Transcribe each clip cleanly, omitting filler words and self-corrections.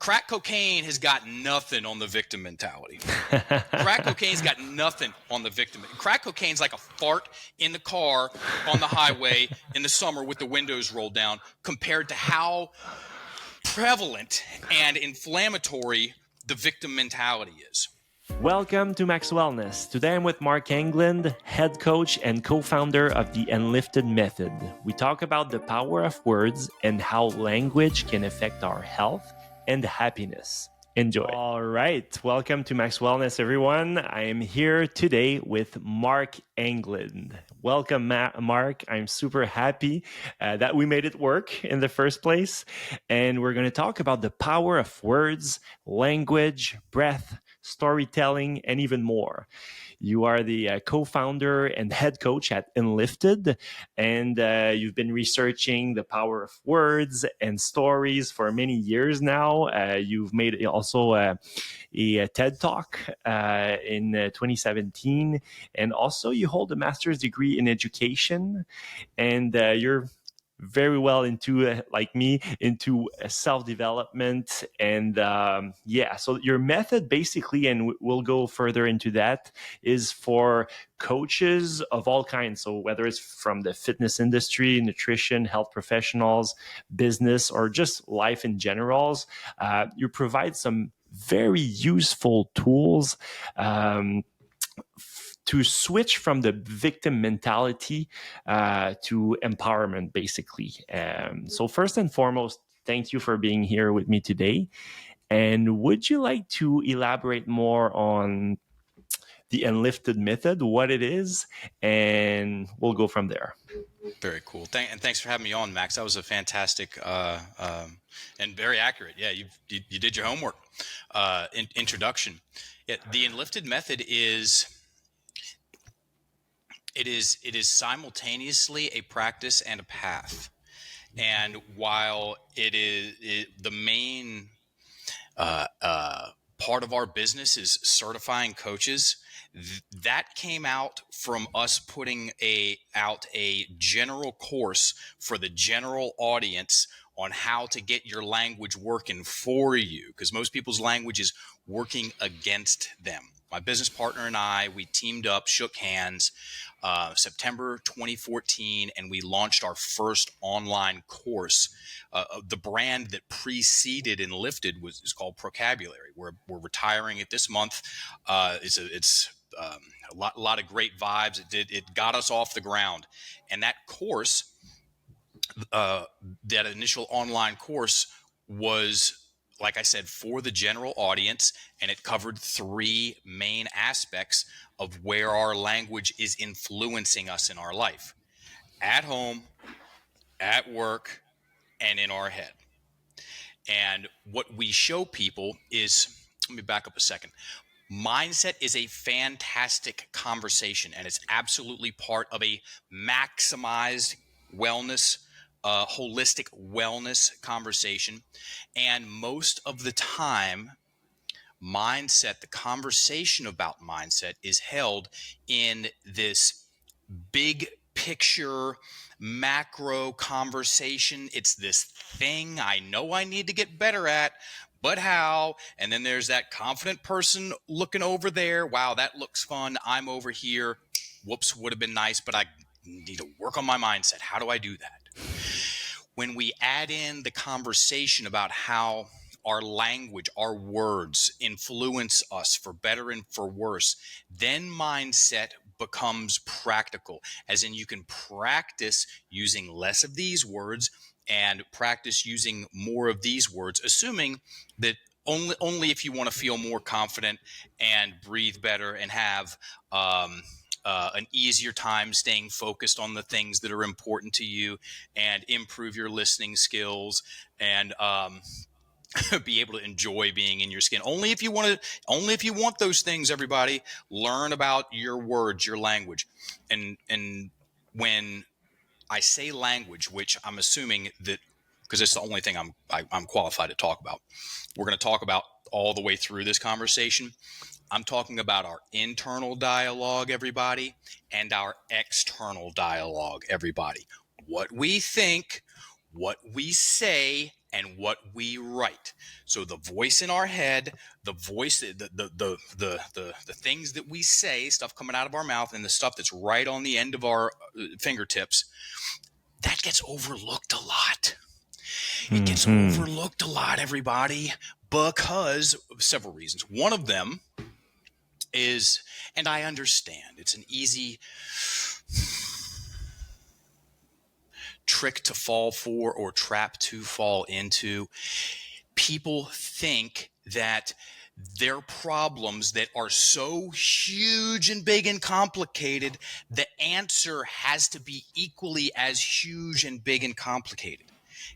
Crack cocaine has got nothing on the victim mentality. Crack cocaine's got nothing on the victim. Crack cocaine's like a fart in the car on the highway in the summer with the windows rolled down compared to how prevalent and inflammatory the victim mentality is. Welcome to Max Wellness. Today I'm with Mark England, head coach and co-founder of the Enlifted Method. We talk about the power of words and how language can affect our health and happiness. Enjoy. All right. Welcome to Max Wellness, everyone. I am here today with Mark England. Welcome, Mark. I'm super happy that we made it work in the first place. And we're going to talk about the power of words, language, breath, storytelling, and even more. You are the co-founder and head coach at Enlifted, and you've been researching the power of words and stories for many years now. You've made also a TED Talk in 2017, and also you hold a master's degree in education, and you're very well into, like me, into self-development. And so your method basically, and we'll go further into that, is for coaches of all kinds. So whether it's from the fitness industry, nutrition, health professionals, business, or just life in general, you provide some very useful tools to switch from the victim mentality to empowerment, basically. So first and foremost, thank you for being here with me today. And would you like to elaborate more on the Enlifted Method, what it is, and we'll go from there. Very cool. And thanks for having me on, Max. That was a fantastic and very accurate. Yeah, you did your homework. Introduction. Yeah, the Enlifted Method is simultaneously a practice and a path. And while it is the main part of our business is certifying coaches, that came out from us putting out a general course for the general audience on how to get your language working for you, because most people's language is working against them. My business partner and I, we teamed up, shook hands, September 2014, and we launched our first online course. The brand that preceded Enlifted is called Procabulary. We're retiring it this month. It's a lot of great vibes. It got us off the ground, and that course, that initial online course, was, like I said, for the general audience, and it covered three main aspects of where our language is influencing us in our life: at home, at work, and in our head. And what we show people is, let me back up a second. Mindset is a fantastic conversation, and it's absolutely part of a maximized wellness, holistic wellness conversation. And most of the time, mindset, the conversation about mindset, is held in this big picture, macro conversation. It's this thing I know I need to get better at, but how? And then there's that confident person looking over there. Wow, that looks fun. I'm over here. Whoops, would have been nice, but I need to work on my mindset. How do I do that? When we add in the conversation about how our language, our words influence us for better and for worse, then mindset becomes practical, as in you can practice using less of these words and practice using more of these words, assuming that only if you want to feel more confident and breathe better and have an easier time staying focused on the things that are important to you and improve your listening skills and be able to enjoy being in your skin. Only if you want those things, everybody. Learn about your words, your language. And when I say language, which I'm assuming that, because it's the only thing I'm qualified to talk about, we're going to talk about all the way through this conversation. I'm talking about our internal dialogue, everybody, and our external dialogue, everybody. What we think, what we say, and what we write. So the voice in our head, the voice, the things that we say, stuff coming out of our mouth, and the stuff that's right on the end of our fingertips, that gets overlooked a lot. It gets overlooked a lot, everybody, because of several reasons. One of them is, and I understand, it's an easy trick to fall for or trap to fall into. People think that their problems that are so huge and big and complicated, the answer has to be equally as huge and big and complicated.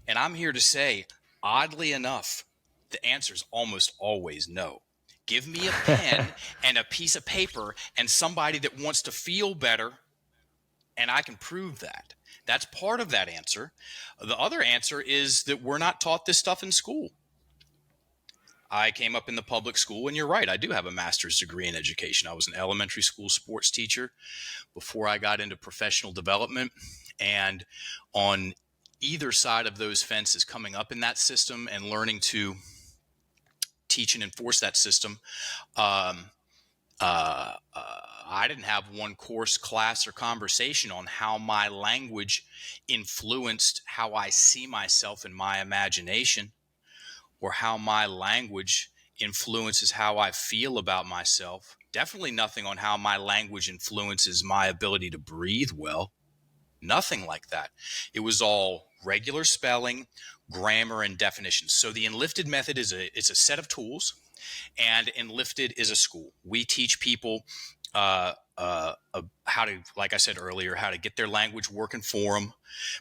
And I'm here to say, oddly enough, the answer is almost always no. Give me a pen and a piece of paper and somebody that wants to feel better, and I can prove that. That's part of that answer. The other answer is that we're not taught this stuff in school. I came up in the public school, and you're right, I do have a master's degree in education. I was an elementary school sports teacher before I got into professional development. And on either side of those fences, coming up in that system and learning to teach and enforce that system, I didn't have one course, class, or conversation on how my language influenced how I see myself in my imagination, or how my language influences how I feel about myself. Definitely nothing on how my language influences my ability to breathe well. Nothing like that. It was all regular spelling, grammar, and definitions. So the Enlifted Method is a set of tools, and Enlifted is a school. We teach people how to, like I said earlier, how to get their language working for them.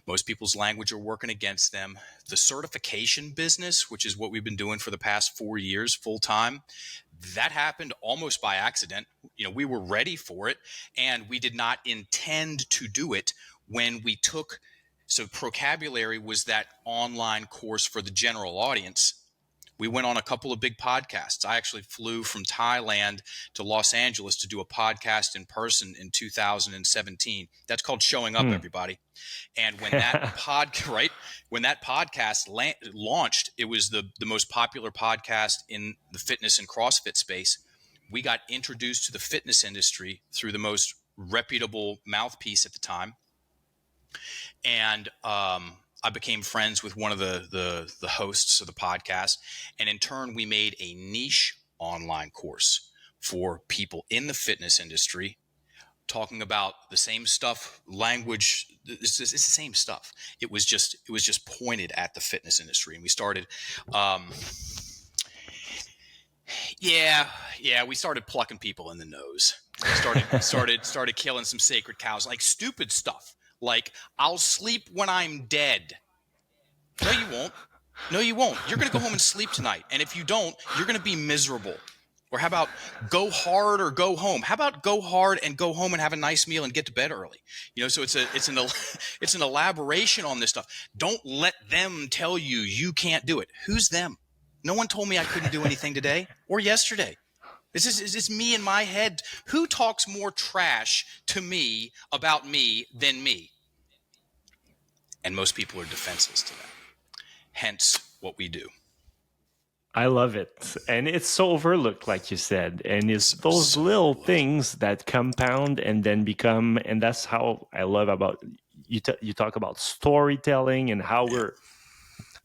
Most people's language are working against them. The certification business, which is what we've been doing for the past 4 years full time, that happened almost by accident. We were ready for it, and we did not intend to do it when we took. So Procabulary was that online course for the general audience. We went on a couple of big podcasts. I actually flew from Thailand to Los Angeles to do a podcast in person in 2017. That's called Showing Up, everybody. And when that when that podcast launched, it was the most popular podcast in the fitness and CrossFit space. We got introduced to the fitness industry through the most reputable mouthpiece at the time. And I became friends with one of the hosts of the podcast. And in turn, we made a niche online course for people in the fitness industry, talking about the same stuff, language. It's the same stuff. It was just pointed at the fitness industry. And we started, we started plucking people in the nose. Started killing some sacred cows, like stupid stuff. Like, I'll sleep when I'm dead. No, you won't. No, you won't. You're going to go home and sleep tonight. And if you don't, you're going to be miserable. Or how about go hard or go home? How about go hard and go home and have a nice meal and get to bed early? So it's an elaboration on this stuff. Don't let them tell you can't do it. Who's them? No one told me I couldn't do anything today or yesterday. It's me in my head. Who talks more trash to me about me than me? And most people are defenseless to that. Hence what we do. I love it. And it's so overlooked, like you said. And it's those little things that compound and then become, and that's how I love about, you talk about storytelling and how we're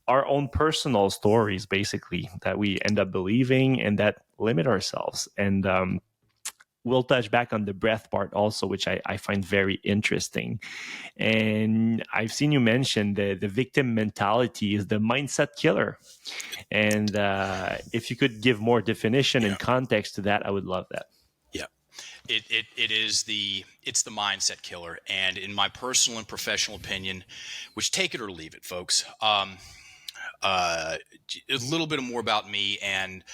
our own personal stories, basically, that we end up believing and that limit ourselves. And we'll touch back on the breath part also, which I find very interesting. And I've seen you mention the victim mentality is the mindset killer. And if you could give more definition and context to that, I would love that. Yeah, it's the mindset killer. And in my personal and professional opinion, which take it or leave it, folks, a little bit more about me and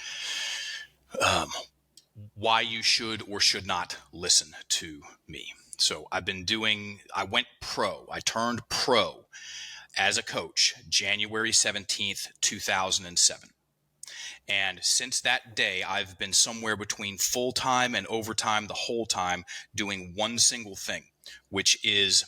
why you should or should not listen to me. So I went pro. I turned pro as a coach January 17th, 2007. And since that day, I've been somewhere between full-time and overtime the whole time doing one single thing, which is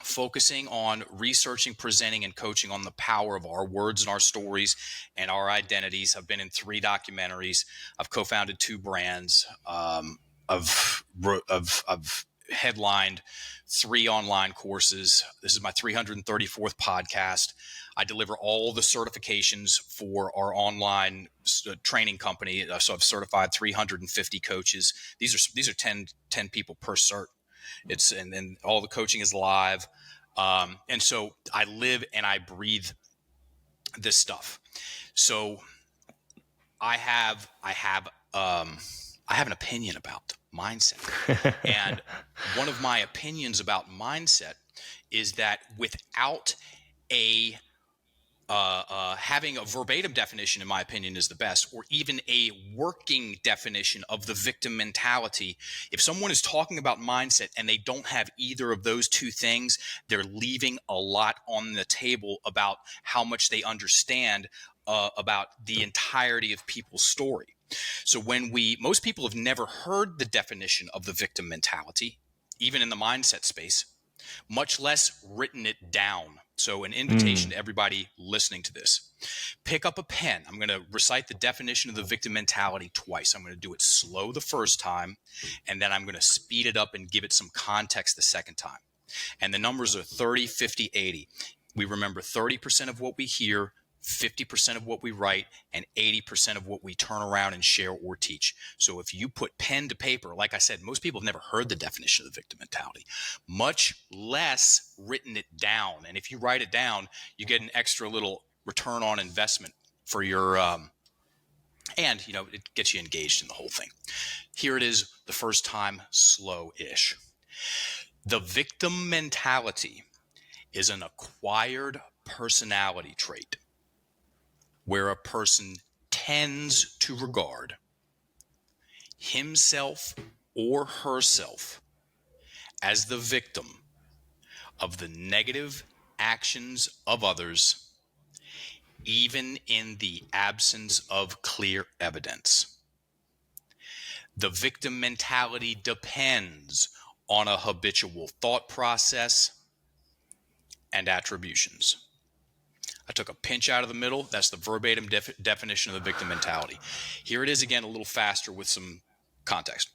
focusing on researching, presenting, and coaching on the power of our words and our stories and our identities. I've been in 3 documentaries. I've co-founded 2 brands. I've headlined 3 online courses. This is my 334th podcast. I deliver all the certifications for our online training company. So I've certified 350 coaches. These are 10 people per cert. And all the coaching is live. And so I live and I breathe this stuff. So I have an opinion about mindset. And one of my opinions about mindset is that without having a verbatim definition, in my opinion, is the best, or even a working definition of the victim mentality. If someone is talking about mindset and they don't have either of those 2 things, they're leaving a lot on the table about how much they understand about the entirety of people's story. So most people have never heard the definition of the victim mentality, even in the mindset space, much less written it down. So an invitation to everybody listening to this. Pick up a pen. I'm going to recite the definition of the victim mentality twice. I'm going to do it slow the first time, and then I'm going to speed it up and give it some context the second time. And the numbers are 30, 50, 80. We remember 30% of what we hear, 50% of what we write, and 80% of what we turn around and share or teach. So if you put pen to paper, like I said, most people have never heard the definition of the victim mentality, much less written it down. And if you write it down, you get an extra little return on investment for your, and it gets you engaged in the whole thing. Here it is the first time, slow-ish. The victim mentality is an acquired personality trait where a person tends to regard himself or herself as the victim of the negative actions of others, even in the absence of clear evidence. The victim mentality depends on a habitual thought process and attributions. I took a pinch out of the middle. That's the verbatim definition of the victim mentality. Here it is again, a little faster with some context.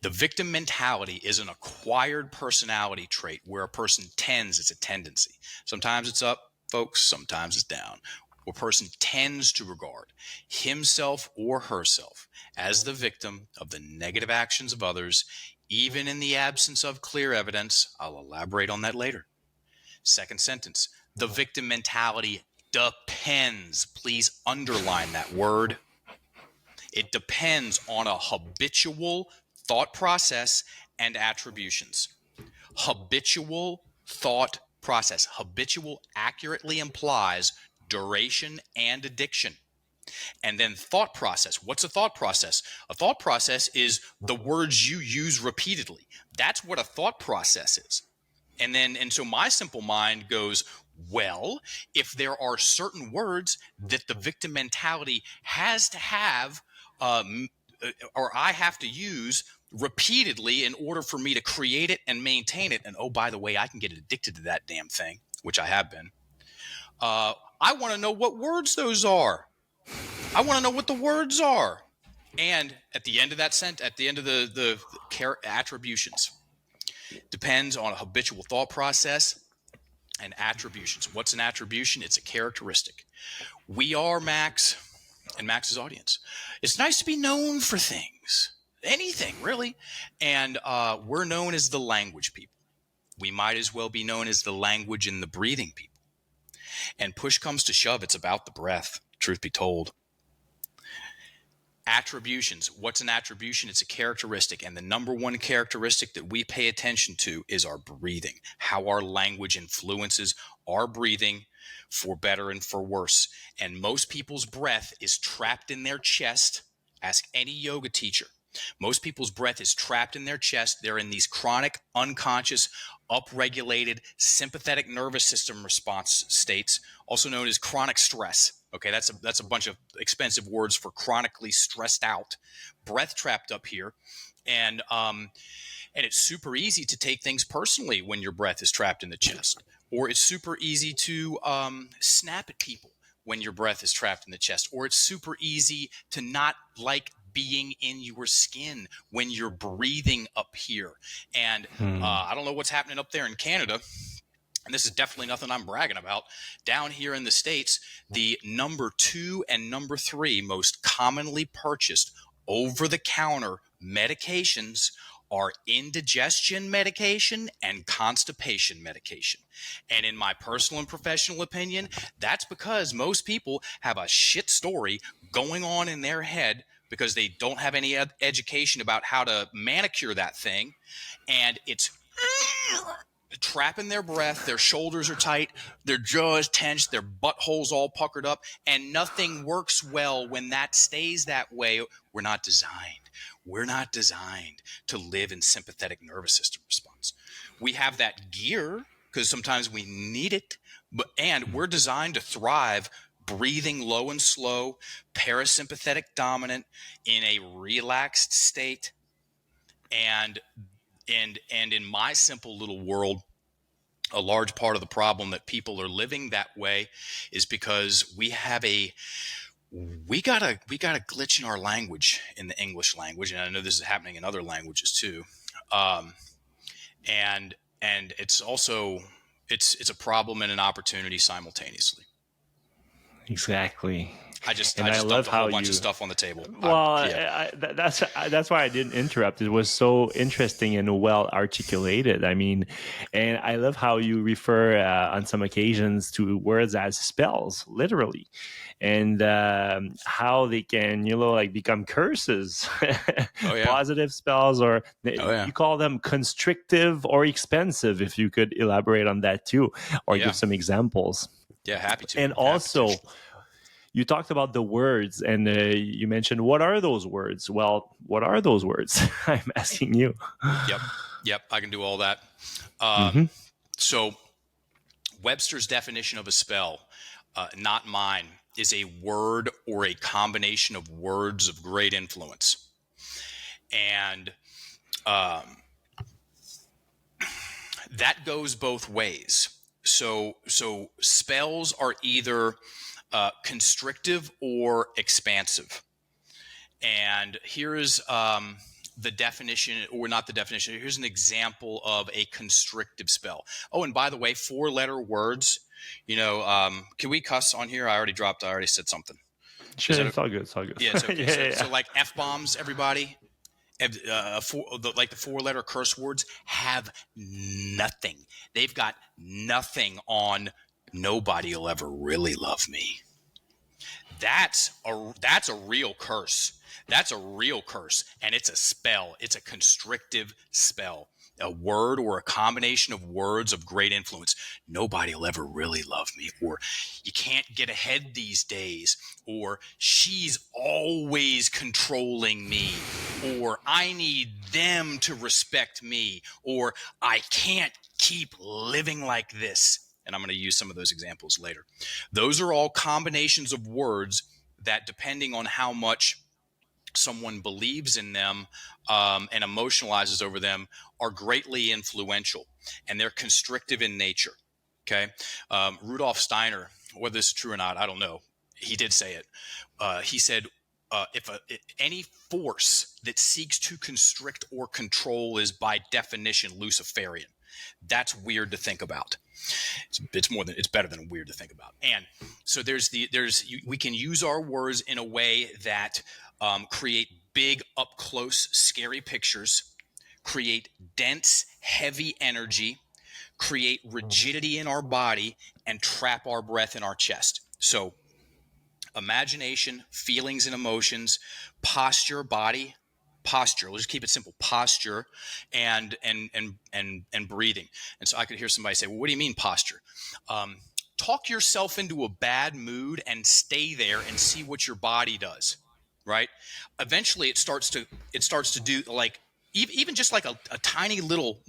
The victim mentality is an acquired personality trait where a person tends, it's a tendency. Sometimes it's up, folks, sometimes it's down. Where a person tends to regard himself or herself as the victim of the negative actions of others, even in the absence of clear evidence. I'll elaborate on that later. Second sentence, the victim mentality depends. Please underline that word. It depends on a habitual thought process and attributions. Habitual thought process. Habitual accurately implies duration and addiction. And then thought process. What's a thought process? A thought process is the words you use repeatedly. That's what a thought process is. And so my simple mind goes, well, if there are certain words that the victim mentality has to have, or I have to use repeatedly in order for me to create it and maintain it, and oh, by the way, I can get addicted to that damn thing, which I have been. I want to know what words those are. I want to know what the words are. And at the end of that sentence, at the end of the attributions, depends on a habitual thought process and attributions. What's an attribution? It's a characteristic. We are Max and Max's audience. It's nice to be known for things, anything really. And we're known as the language people. We might as well be known as the language and the breathing people. And push comes to shove, it's about the breath, truth be told. Attributions. What's an attribution? It's a characteristic. And the number one characteristic that we pay attention to is our breathing, how our language influences our breathing for better and for worse. And most people's breath is trapped in their chest. Ask any yoga teacher. Most people's breath is trapped in their chest. They're in these chronic, unconscious, upregulated sympathetic nervous system response states, also known as chronic stress. Okay, that's a bunch of expensive words for chronically stressed out. Breath trapped up here. And it's super easy to take things personally when your breath is trapped in the chest, or it's super easy to snap at people when your breath is trapped in the chest, or it's super easy to not like being in your skin when you're breathing up here. And I don't know what's happening up there in Canada, and this is definitely nothing I'm bragging about. Down here in the States, the number 2 and number 3 most commonly purchased over-the-counter medications are indigestion medication and constipation medication. And in my personal and professional opinion, that's because most people have a shit story going on in their head because they don't have any education about how to manicure that thing. And it's trapping their breath, their shoulders are tight, their jaw is tense, their butthole's all puckered up, and nothing works well when that stays that way. We're not designed to live in sympathetic nervous system response. We have that gear because sometimes we need it, and we're designed to thrive breathing low and slow, parasympathetic dominant, in a relaxed state. And in my simple little world, a large part of the problem that people are living that way is because we got a glitch in our language, in the English language, and I know this is happening in other languages too. And it's also it's a problem and an opportunity simultaneously. Exactly. I just And I love dumped a whole how bunch you. of stuff on the table. Well, Yeah. that's why I didn't interrupt. It was so interesting and well articulated. I mean, and I love how you refer on some occasions to words as spells, literally, and how they can, like, become curses, Oh yeah. positive spells, or Oh yeah. you call them constrictive or expansive. If you could elaborate on that too, or Yeah. give some examples. Yeah. Happy to. And Happy to. also, you talked about the words, and you mentioned, what are those words? Well, what are those words? I'm asking you. Yep. I can do all that. Mm-hmm. So Webster's definition of a spell, not mine, is a word or a combination of words of great influence. And that goes both ways. So spells are either constrictive or expansive. And here's the definition, or not the definition. Here's an example of a constrictive spell. Oh, and by the way, 4-letter words. Can we cuss on here? I already said something. Sure, it's all good. It's all good. Yeah, it's okay. Yeah, yeah, So yeah. like F-bombs, everybody. Like the 4-letter curse words have nothing. They've got nothing on "nobody will ever really love me." That's a real curse. That's a real curse, and it's a spell. It's a constrictive spell. A word or a combination of words of great influence. Nobody will ever really love me, or you can't get ahead these days, or she's always controlling me, or I need them to respect me, or I can't keep living like this. And I'm going to use some of those examples later. Those are all combinations of words that, depending on how much someone believes in them and emotionalizes over them, are greatly influential, and they're constrictive in nature. Okay. Rudolf Steiner, whether this is true or not, I don't know. He did say it. He said, if any force that seeks to constrict or control is by definition Luciferian. That's weird to think about. It's better than weird to think about. And so we can use our words in a way that create big, up close, scary pictures, create dense, heavy energy, create rigidity in our body, and trap our breath in our chest. So imagination, feelings and emotions, body posture. We'll just keep it simple: posture and breathing. And so I could hear somebody say, "Well, what do you mean posture?" Talk yourself into a bad mood and stay there and see what your body does. Right? Eventually, it starts to do, like, even just like a tiny little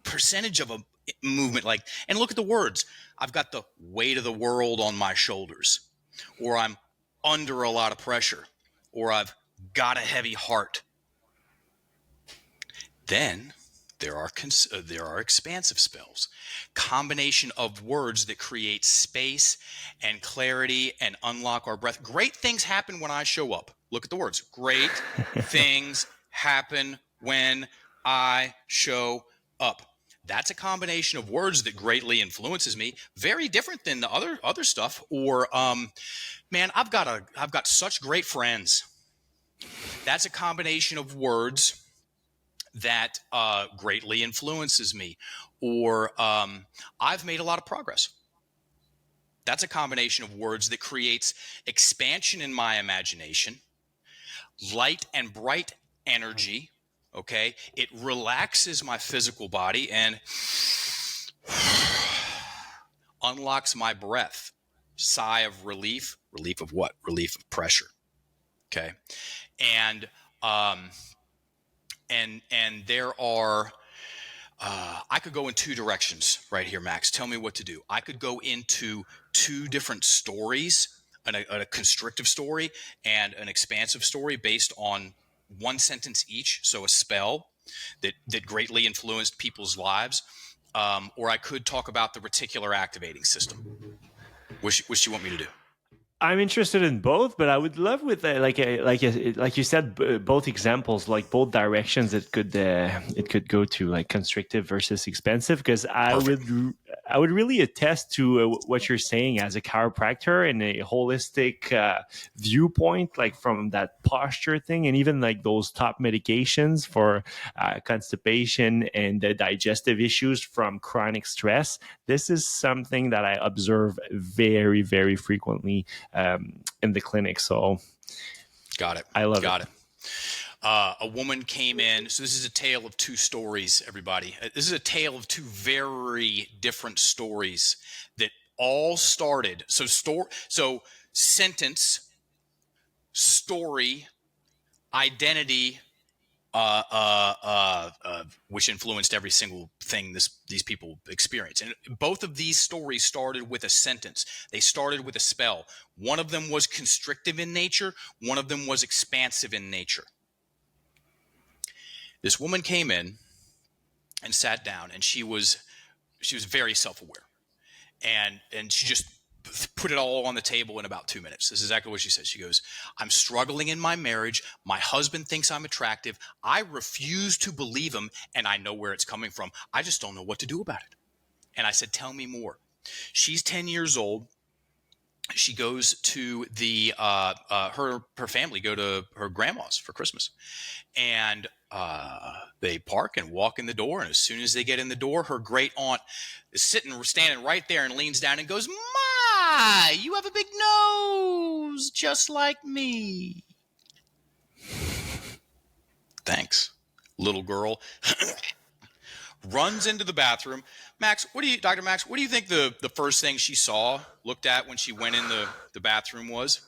percentage of a movement. Like, and look at the words. I've got the weight of the world on my shoulders, or I'm under a lot of pressure, or I've got a heavy heart. Then there are expansive spells, combination of words that create space and clarity and unlock our breath. Great things happen when I show up. Look at the words. Great things happen when I show up. That's a combination of words that greatly influences me. Very different than the other stuff. Or man, I've got such great friends. That's a combination of words that greatly influences me. Or I've made a lot of progress. That's a combination of words that creates expansion in my imagination, light and bright energy. Okay. It relaxes my physical body and unlocks my breath. Sigh of relief. Relief of what? Relief of pressure. Okay. And there are I could go in two directions right here, Max. Tell me what to do. I could go into two different stories, a constrictive story and an expansive story based on one sentence each. So a spell that greatly influenced people's lives. Or I could talk about the reticular activating system. Which do you want me to do? I'm interested in both, but I would love with like you said, both examples, like both directions it could go to, like constrictive versus expansive, because Perfect. I would really attest to what you're saying as a chiropractor and a holistic viewpoint, like from that posture thing, and even like those top medications for constipation and the digestive issues from chronic stress. This is something that I observe very, very frequently in the clinic. So Got it. I love it. Got it. A woman came in. So this is a tale of two stories, everybody. This is a tale of two very different stories that all started. So sentence, story, identity, which influenced every single thing these people experience. And both of these stories started with a sentence. They started with a spell. One of them was constrictive in nature. One of them was expansive in nature. This woman came in and sat down, and she was very self-aware, and she just put it all on the table in about 2 minutes. This is exactly what she said. She goes, "I'm struggling in my marriage. My husband thinks I'm attractive. I refuse to believe him, and I know where it's coming from. I just don't know what to do about it." And I said, "Tell me more." She's 10 years old. She goes to her family go to her grandma's for Christmas, and they park and walk in the door. And as soon as they get in the door, her great aunt is standing right there, and leans down and goes, "My, you have a big nose, just like me." Thanks. Little girl runs into the bathroom. Dr. Max, what do you think the first thing she looked at when she went in the bathroom was?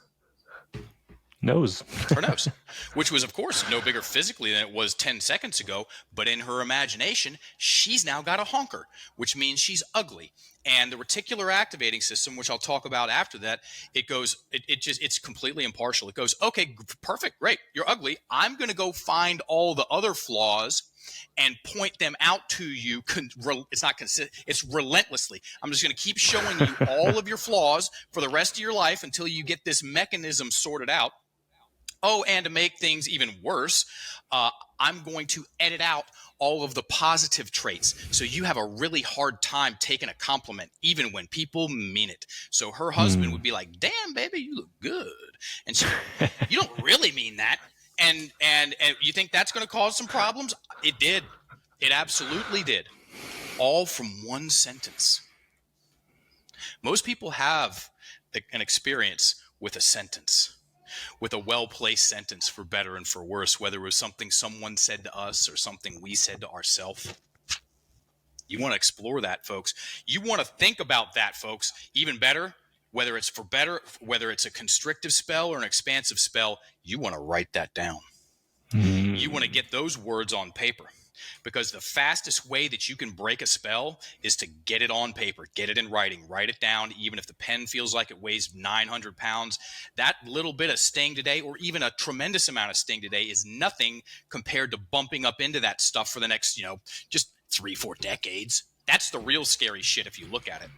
Nose. Her nose, which was, of course, no bigger physically than it was 10 seconds ago. But in her imagination, she's now got a honker, which means she's ugly. And the reticular activating system, which I'll talk about after that, it's completely impartial. It goes, "Okay, perfect, great, you're ugly. I'm going to go find all the other flaws and point them out to you." It's relentlessly. I'm just going to keep showing you all of your flaws for the rest of your life until you get this mechanism sorted out. Oh, and to make things even worse, I'm going to edit out all of the positive traits. So you have a really hard time taking a compliment, even when people mean it. So her husband would be like, "Damn, baby, you look good." And she, "You don't really mean that. And you think that's going to cause some problems?" It did. It absolutely did. All from one sentence. Most people have an experience with a sentence, with a well-placed sentence, for better and for worse, whether it was something someone said to us or something we said to ourselves. You want to explore that, folks. You want to think about that, folks. Even better, whether it's for better, whether it's a constrictive spell or an expansive spell, you want to write that down. You want to get those words on paper. because the fastest way that you can break a spell is to get it on paper, get it in writing, write it down. Even if the pen feels like it weighs 900 pounds, that little bit of sting today, or even a tremendous amount of sting today, is nothing compared to bumping up into that stuff for the next, just 3-4 decades. That's the real scary shit if you look at it.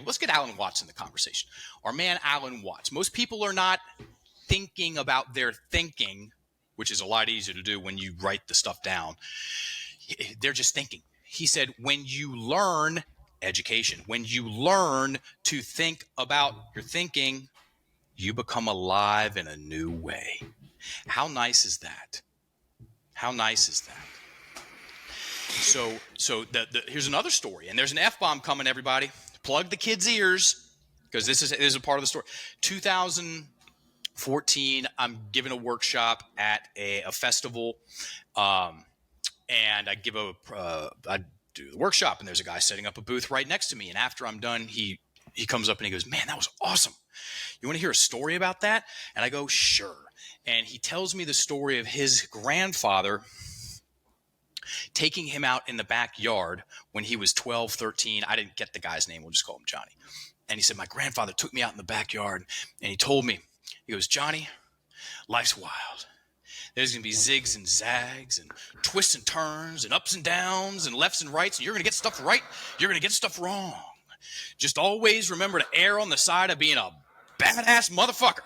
Let's get Alan Watts in the conversation. Our man Alan Watts. Most people are not thinking about their thinking, which is a lot easier to do when you write the stuff down. They're just thinking. He said, when you learn education, when you learn to think about your thinking, you become alive in a new way. How nice is that? How nice is that? So here's another story, and there's an F-bomb coming, everybody. Plug the kids' ears, because this is a part of the story. 2014, I'm giving a workshop at a festival, and I do the workshop, and there's a guy setting up a booth right next to me. And after I'm done, he comes up and he goes, "Man, that was awesome. You want to hear a story about that?" And I go, "Sure." And he tells me the story of his grandfather taking him out in the backyard when he was 12, 13. I didn't get the guy's name. We'll just call him Johnny. And he said, "My grandfather took me out in the backyard and he told me," he goes, "Johnny, life's wild. There's going to be zigs and zags and twists and turns and ups and downs and lefts and rights. And you're going to get stuff right. You're going to get stuff wrong. Just always remember to err on the side of being a badass motherfucker."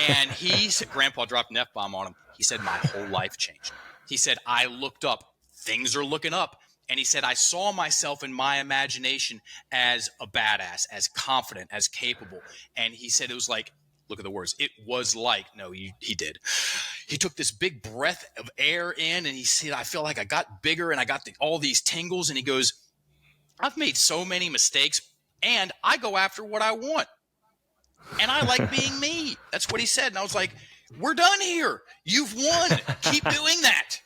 And he said, Grandpa dropped an F-bomb on him. He said, "My whole life changed." He said, "I looked up. Things are looking up." And he said, "I saw myself in my imagination as a badass, as confident, as capable." And he said it was like, look at the words, it was like, no, he did. He took this big breath of air in, and he said, "I feel like I got bigger and I got all these tingles." And he goes, "I've made so many mistakes, and I go after what I want. And I like being me." That's what he said. And I was like, we're done here. You've won. Keep doing that.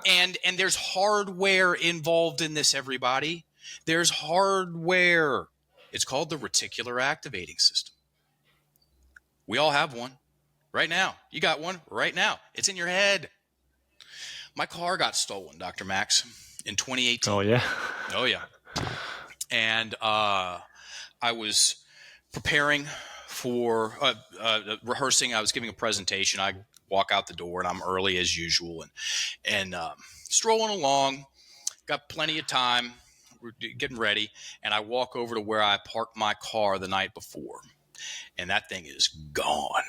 And there's hardware involved in this, everybody. There's hardware. It's called the reticular activating system. We all have one right now. You got one right now. It's in your head. My car got stolen, Dr. Max, in 2018. Oh, yeah? Oh, yeah. And I was preparing for rehearsing. I was giving a presentation. I walk out the door, and I'm early as usual, and strolling along. Got plenty of time. We're getting ready, and I walk over to where I parked my car the night before, and that thing is gone.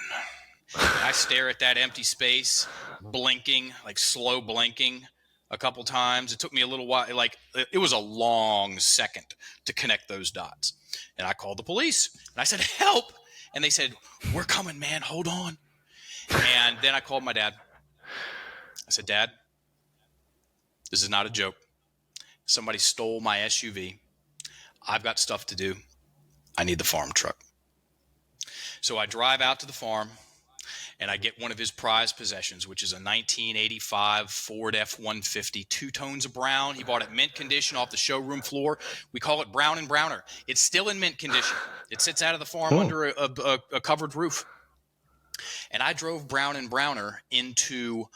I stare at that empty space, blinking, like slow blinking a couple times. It took me a little while. Like, it was a long second to connect those dots. And I called the police, and I said, "Help." And they said, "We're coming, man. Hold on." And then I called my dad. I said, "Dad, this is not a joke. Somebody stole my SUV. I've got stuff to do. I need the farm truck." So I drive out to the farm, and I get one of his prized possessions, which is a 1985 Ford F-150, 2 tones of brown. He bought it mint condition off the showroom floor. We call it Brown and Browner. It's still in mint condition. It sits out of the farm under a covered roof. And I drove Brown and Browner into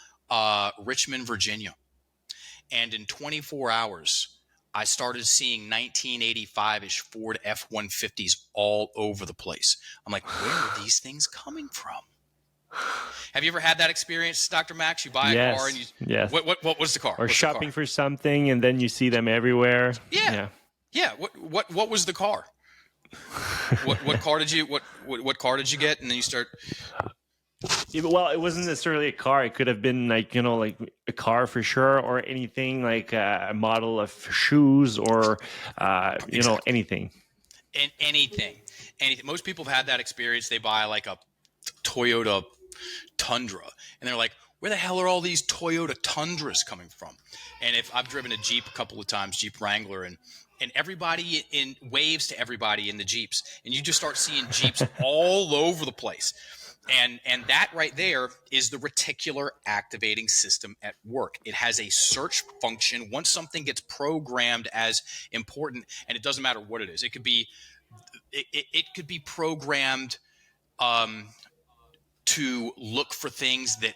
Richmond, Virginia. And in 24 hours, I started seeing 1985-ish Ford F-150s all over the place. I'm like, where are these things coming from? Have you ever had that experience, Dr. Max? You buy a car and you... Yes. What was the car? Or shopping for something, and then you see them everywhere. Yeah. What was the car? What car did you what car did you get? And then you start... Well, it wasn't necessarily a car. It could have been like a car for sure, or anything like a model of shoes, or anything. And anything. Most people have had that experience. They buy like a Toyota Tundra, and they're like, where the hell are all these Toyota Tundras coming from? And if I've driven a Jeep a couple of times, Jeep Wrangler, and everybody waves to everybody in the Jeeps, and you just start seeing Jeeps all over the place. And that right there is the reticular activating system at work. It has a search function. Once something gets programmed as important, and it doesn't matter what it is. It could be it could be programmed to look for things that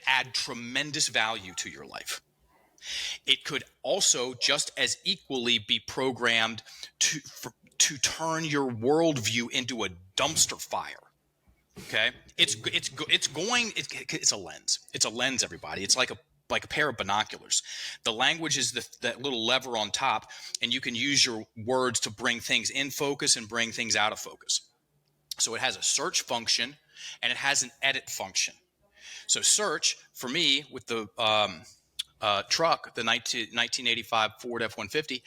add tremendous value to your life. It could also just as equally be programmed to turn your worldview into a dumpster fire. Okay, it's a lens. It's a lens, everybody. It's like a pair of binoculars. The language is that little lever on top, and you can use your words to bring things in focus and bring things out of focus. So it has a search function and it has an edit function. So search, for me, with the truck, the 1985 Ford F-150,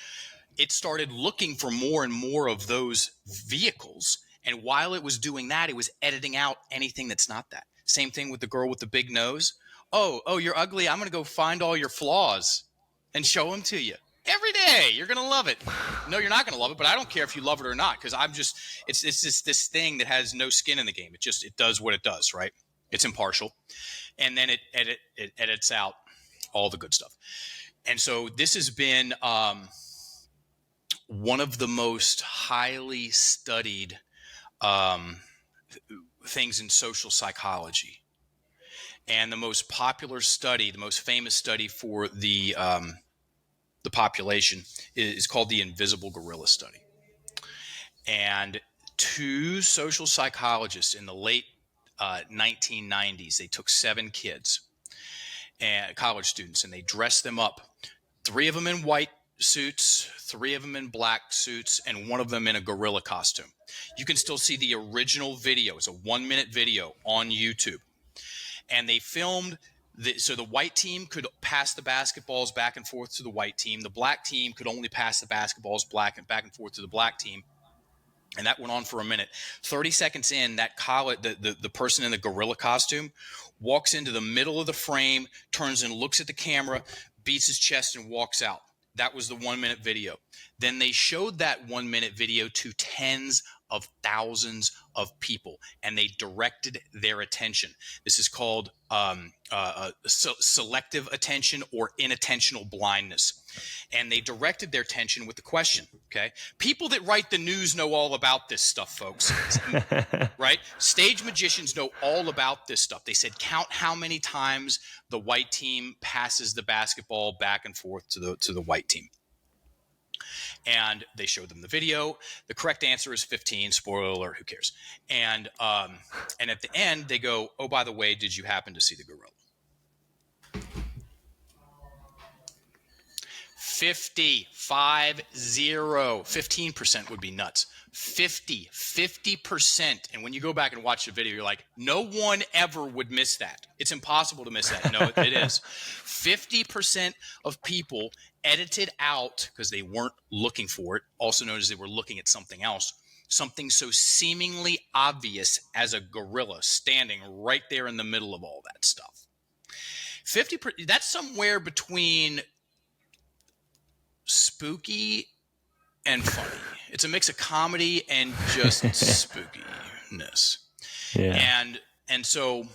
it started looking for more and more of those vehicles. And while it was doing that, it was editing out anything that's not that. Same thing with the girl with the big nose. Oh, you're ugly. I'm going to go find all your flaws and show them to you. Every day, you're going to love it. No, you're not going to love it, but I don't care if you love it or not, because it's just this thing that has no skin in the game. It does what it does, right? It's impartial. And then it edits out all the good stuff. And so this has been one of the most highly studied things in social psychology. And the most popular study, the most famous study for the population is called the Invisible Gorilla Study. And two social psychologists in the late 1990s, they took 7 kids and college students, and they dressed them up. 3 of them in white suits, 3 of them in black suits, and 1 of them in a gorilla costume. You can still see the original video. It's a 1-minute video on YouTube. And they filmed so the white team could pass the basketballs back and forth to the white team. The black team could only pass the basketballs back and forth to the black team. And that went on for a minute. 30 seconds in, the person in the gorilla costume walks into the middle of the frame, turns and looks at the camera, beats his chest, and walks out. That was the 1-minute video. Then they showed that 1-minute video to tens of thousands of people, and they directed their attention. This is called selective attention or inattentional blindness. And they directed their attention with the question, okay? People that write the news know all about this stuff, folks, right? Stage magicians know all about this stuff. They said, count how many times the white team passes the basketball back and forth to the white team. And they showed them the video. The correct answer is 15. Spoiler alert, who cares? And at the end, they go, oh, by the way, did you happen to see the gorilla? 15% would be nuts. 50%. And when you go back and watch the video, you're like, no one ever would miss that. It's impossible to miss that. No, it is. 50% of people edited out, because they weren't looking for it, also known as they were looking at something else, something so seemingly obvious as a gorilla standing right there in the middle of all that stuff. 50%, that's somewhere between spooky and funny. It's a mix of comedy and just spookiness. Yeah. And so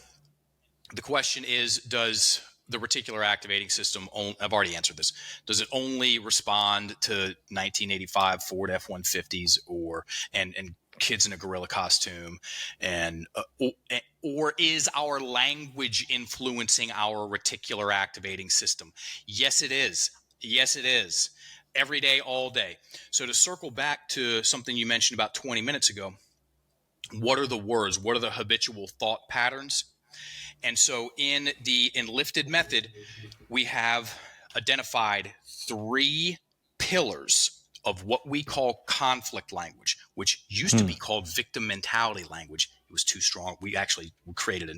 the question is, does the reticular activating system I've already answered this. Does it only respond to 1985 Ford F-150s and kids in a gorilla costume, or is our language influencing our reticular activating system? Yes, it is. Yes, it is. Every day, all day. So to circle back to something you mentioned about 20 minutes ago, what are the words? What are the habitual thought patterns? And so in the Enlifted Method, we have identified 3 pillars of what we call conflict language, which used to be called victim mentality language. It was too strong. We created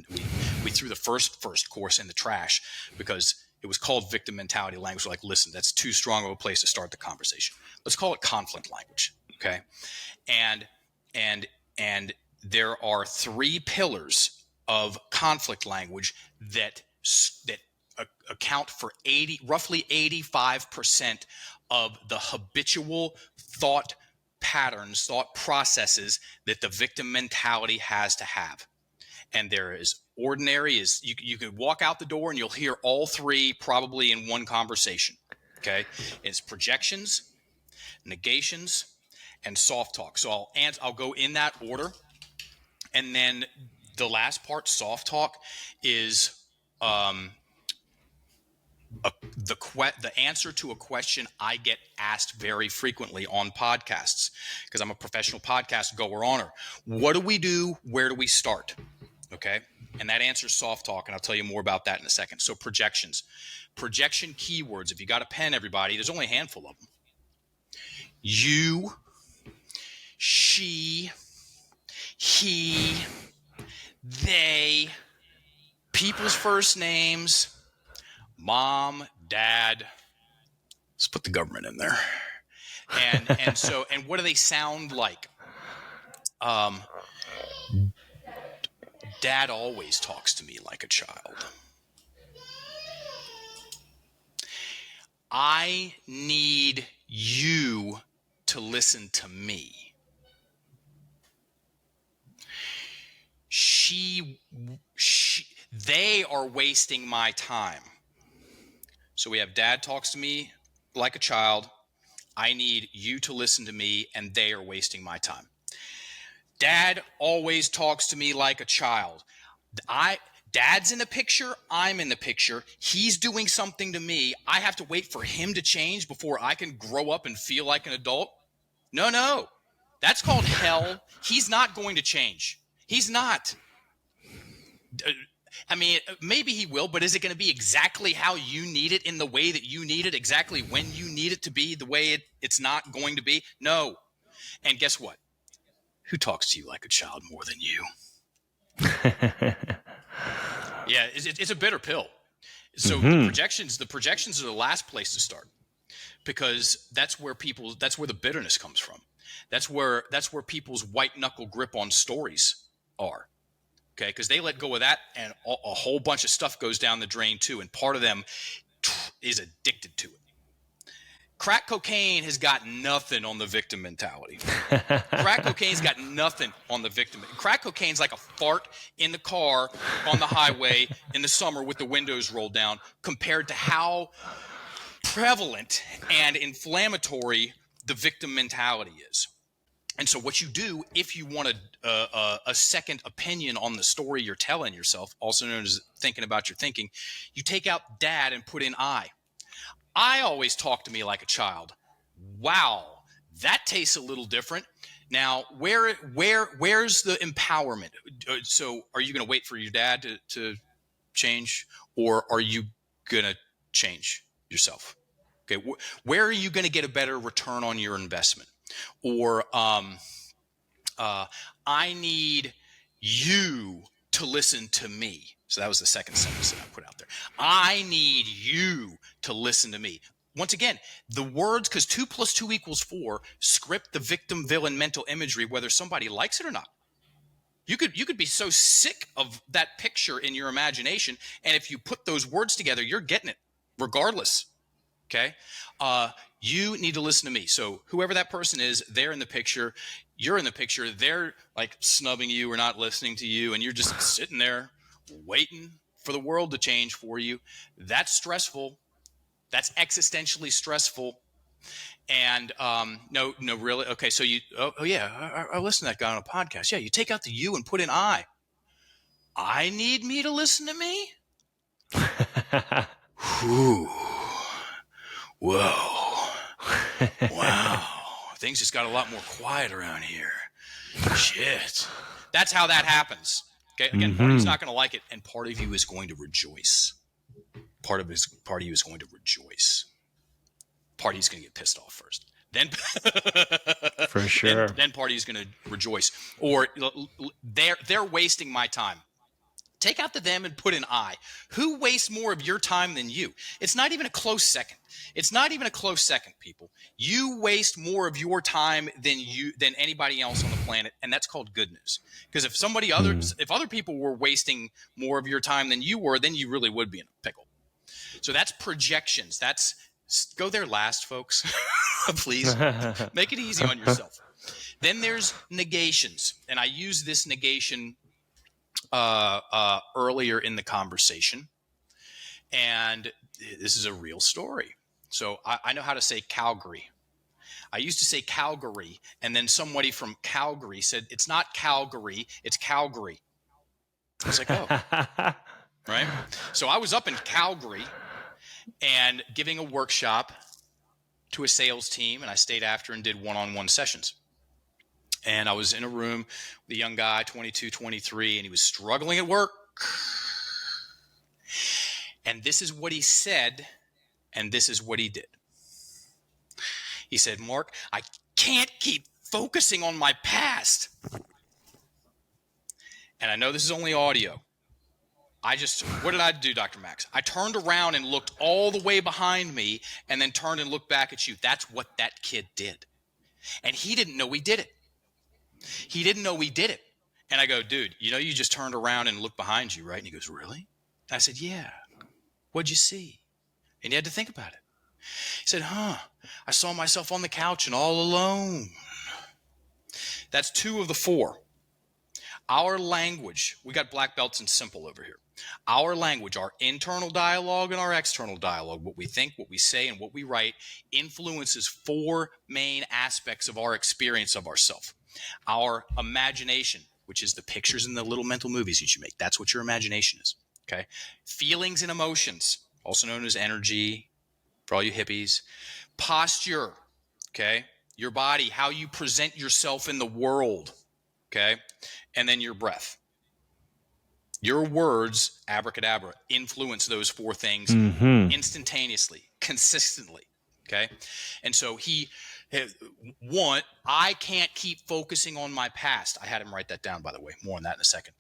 we threw the first course in the trash because it was called victim mentality language. We're like, listen, that's too strong of a place to start the conversation. Let's call it conflict language, okay? And there are 3 pillars of conflict language that account for roughly 85% of the habitual thought patterns, thought processes that the victim mentality has to have. And there is ordinary is you can walk out the door and you'll hear all 3 probably in one conversation. Okay, it's projections, negations, and soft talk. So I'll go in that order. And then the last part, soft talk, is the answer to a question I get asked very frequently on podcasts, because I'm a professional podcast goer owner. What do we do? Where do we start? Okay. And that answers soft talk. And I'll tell you more about that in a second. So projections, projection keywords. If you got a pen, everybody, there's only a handful of them. You, she, he, they, people's first names, mom, dad. Let's put the government in there. And what do they sound like? Dad always talks to me like a child. I need you to listen to me. They are wasting my time. So we have dad talks to me like a child. I need you to listen to me, and they are wasting my time. Dad always talks to me like a child. Dad's in the picture. I'm in the picture. He's doing something to me. I have to wait for him to change before I can grow up and feel like an adult. No. That's called hell. He's not going to change. He's not. I mean, maybe he will, but is it going to be exactly how you need it, in the way that you need it, exactly when you need it to be, the way it's not going to be? No. And guess what? Who talks to you like a child more than you? Yeah, it's a bitter pill. So the projections are the last place to start, because that's where the bitterness comes from. That's where people's white knuckle grip on stories are. Okay, because they let go of that, and a whole bunch of stuff goes down the drain too, and part of them is addicted to it. Crack cocaine has got nothing on the victim mentality. Crack cocaine's got nothing on the victim. Crack cocaine's like a fart in the car on the highway in the summer with the windows rolled down, compared to how prevalent and inflammatory the victim mentality is. And so what you do, if you want a second opinion on the story you're telling yourself, also known as thinking about your thinking, you take out dad and put in I. I always talk to me like a child. Wow, that tastes a little different. Now, where's the empowerment? So are you going to wait for your dad to change, or are you going to change yourself? Okay, where are you going to get a better return on your investment? Or I need you to listen to me. So that was the second sentence that I put out there. I need you to listen to me. Once again, the words, because 2 + 2 = 4, script the victim villain mental imagery, whether somebody likes it or not. You could be so sick of that picture in your imagination, and if you put those words together, you're getting it regardless. Okay. You need to listen to me. So whoever that person is, they're in the picture, you're in the picture, they're like snubbing you or not listening to you, and you're just sitting there waiting for the world to change for you. That's stressful. That's existentially stressful. And no, really. Okay. So I listen to that guy on a podcast. Yeah. You take out the you and put in I. I need me to listen to me. Whew. Whoa. Wow. Things just got a lot more quiet around here. Shit. That's how that happens. Okay. Again, part of you's not going to like it, and part of you is going to rejoice. Part of you is going to rejoice. Part of you's going to get pissed off first. Then For sure. Then part of you's going to rejoice. Or they're wasting my time. Take out the them and put in I. Who wastes more of your time than you? It's not even a close second. It's not even a close second, people. You waste more of your time than anybody else on the planet, and that's called good news. Because if other people were wasting more of your time than you were, then you really would be in a pickle. So that's projections. Go there last, folks. Please make it easy on yourself. Then there's negations, and I use this negation earlier in the conversation, and this is a real story. So I know how to say Calgary. I used to say Calgary, and then somebody from Calgary said, it's not Calgary, it's Calgary. I was like, oh, right? So I was up in Calgary and giving a workshop to a sales team, and I stayed after and did one-on-one sessions. And I was in a room with a young guy, 22, 23, and he was struggling at work. And this is what he said, and this is what he did. He said, Mark, I can't keep focusing on my past. And I know this is only audio. What did I do, Dr. Max? I turned around and looked all the way behind me and then turned and looked back at you. That's what that kid did. And he didn't know he did it. He didn't know he did it. And I go, dude, you know, you just turned around and looked behind you, right? And he goes, really? And I said, yeah. What'd you see? And he had to think about it. He said, I saw myself on the couch and all alone. That's 2 of the 4. Our language, we got black belts in simple over here. Our language, our internal dialogue and our external dialogue, what we think, what we say, and what we write, influences 4 main aspects of our experience of ourselves. Our imagination, which is the pictures and the little mental movies that you make. That's what your imagination is. Okay. Feelings and emotions, also known as energy for all you hippies. Posture. Okay. Your body, how you present yourself in the world. Okay. And then your breath. Your words, abracadabra, influence those 4 things instantaneously, consistently. Okay. And so I can't keep focusing on my past. I had him write that down, by the way. More on that in a second.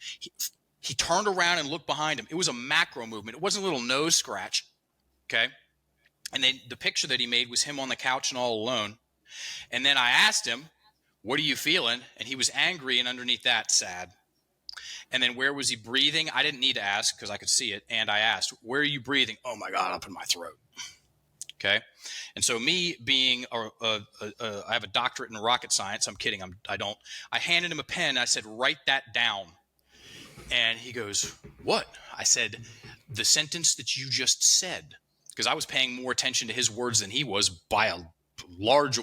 He turned around and looked behind him. It was a macro movement. It wasn't a little nose scratch. Okay. And then the picture that he made was him on the couch and all alone. And then I asked him, what are you feeling? And he was angry, and underneath that, sad. And then where was he breathing? I didn't need to ask because I could see it. And I asked, where are you breathing? Oh my God, up in my throat. Okay. And so me being, I have a doctorate in rocket science. I'm kidding. I handed him a pen. I said, write that down. And he goes, what? I said, the sentence that you just said, because I was paying more attention to his words than he was by a large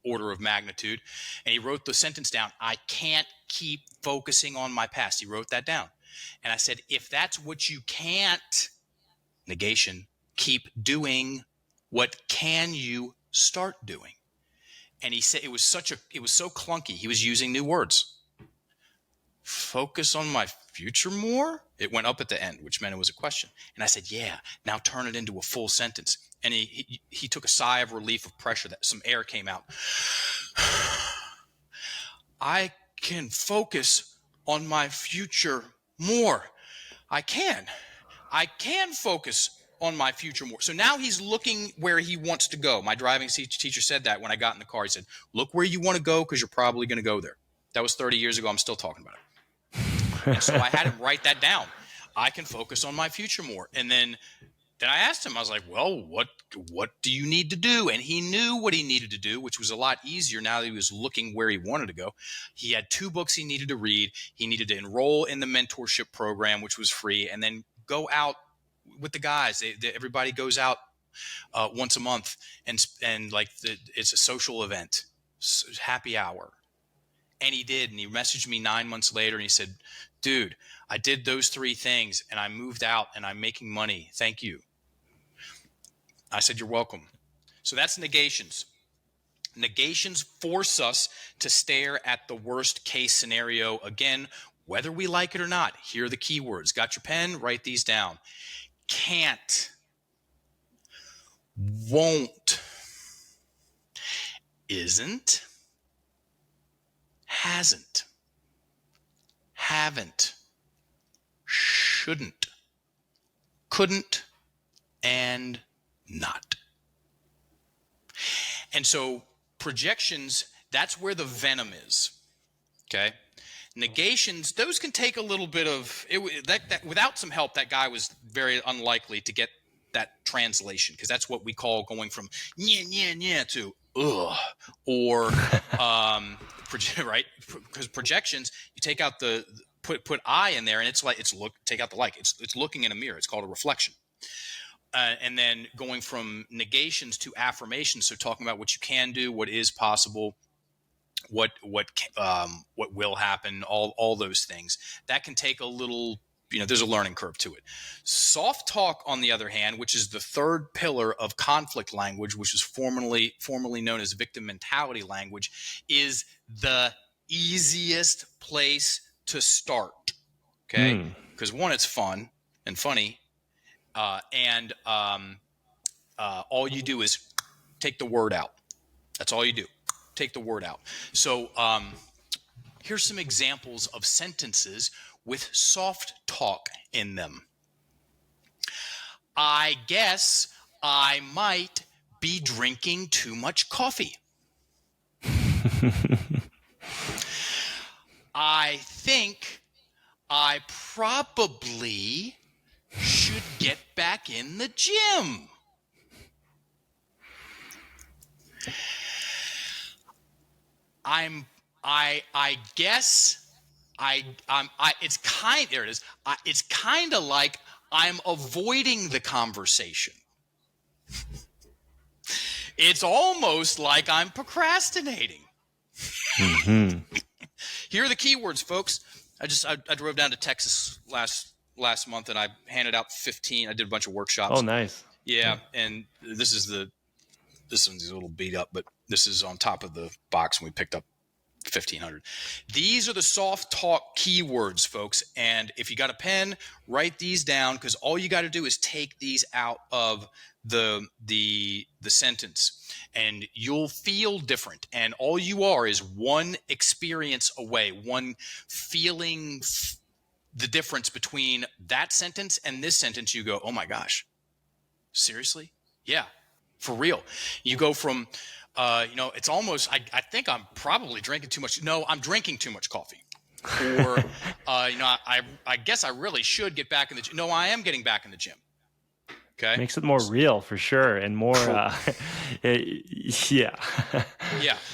order of magnitude. And he wrote the sentence down. I can't keep focusing on my past. He wrote that down. And I said, if that's what you can't, negation, keep doing, what can you start doing? And he said, it was so clunky. He was using new words. Focus on my future more? It went up at the end, which meant it was a question. And I said, yeah, now turn it into a full sentence. And he took a sigh of relief, of pressure, that some air came out. I can focus on my future more. I can focus on my future more. So now he's looking where he wants to go. My driving teacher said that when I got in the car. He said, look where you want to go because you're probably going to go there. That was 30 years ago. I'm still talking about it. And so I had him write that down. I can focus on my future more. And then I asked him, I was like, well, what do you need to do? And he knew what he needed to do, which was a lot easier now that he was looking where he wanted to go. He had 2 books he needed to read. He needed to enroll in the mentorship program, which was free, and then go out with the guys. Everybody goes out once a month, and it's a social event, happy hour. And he did. And he messaged me 9 months later and he said, dude, I did those 3 things and I moved out and I'm making money. Thank you. I said, you're welcome. So that's negations. Negations force us to stare at the worst case scenario. Again, whether we like it or not, here are the key words. Got your pen? Write these down. Can't. Won't. Isn't. Hasn't, haven't, shouldn't, couldn't, and not. And so projections, that's where the venom is. Okay. Negations, those can take a little bit of that without some help. That guy was very unlikely to get that translation, because that's what we call going from yeah to ugh, or right? Because projections, you take out the put I in there, and it's like take out the like. It's looking in a mirror. It's called a reflection. and then going from negations to affirmations. So talking about what you can do, what is possible, what will happen, all those things. That can take a little, there's a learning curve to it. Soft talk, on the other hand, which is the third pillar of conflict language, which is formerly known as victim mentality language, is the easiest place to start. Okay, because one, it's fun and funny, and all you do is take the word out. That's all you do. Take the word out. So here's some examples of sentences with soft talk in them. I guess I might be drinking too much coffee. I think I probably should get back in the gym. It's kind of like I'm avoiding the conversation. It's almost like I'm procrastinating. Here are the keywords, folks. I drove down to Texas last month, and I handed out 15. I did a bunch of workshops. Oh, nice. Yeah, and this one's a little beat up, but this is on top of the box, and we picked up 1,500. These are the soft talk keywords, folks. And if you got a pen, write these down, because all you got to do is take these out of the sentence, and you'll feel different. And all you are is one experience away, one feeling the difference between that sentence and this sentence. You go, oh my gosh, seriously? Yeah, for real. You go from it's almost, I think I'm probably drinking too much. No, I'm drinking too much coffee. Or, I guess I really should get back in the gym. No, I am getting back in the gym. Okay. Makes it more real, for sure. And more, yeah. Yeah.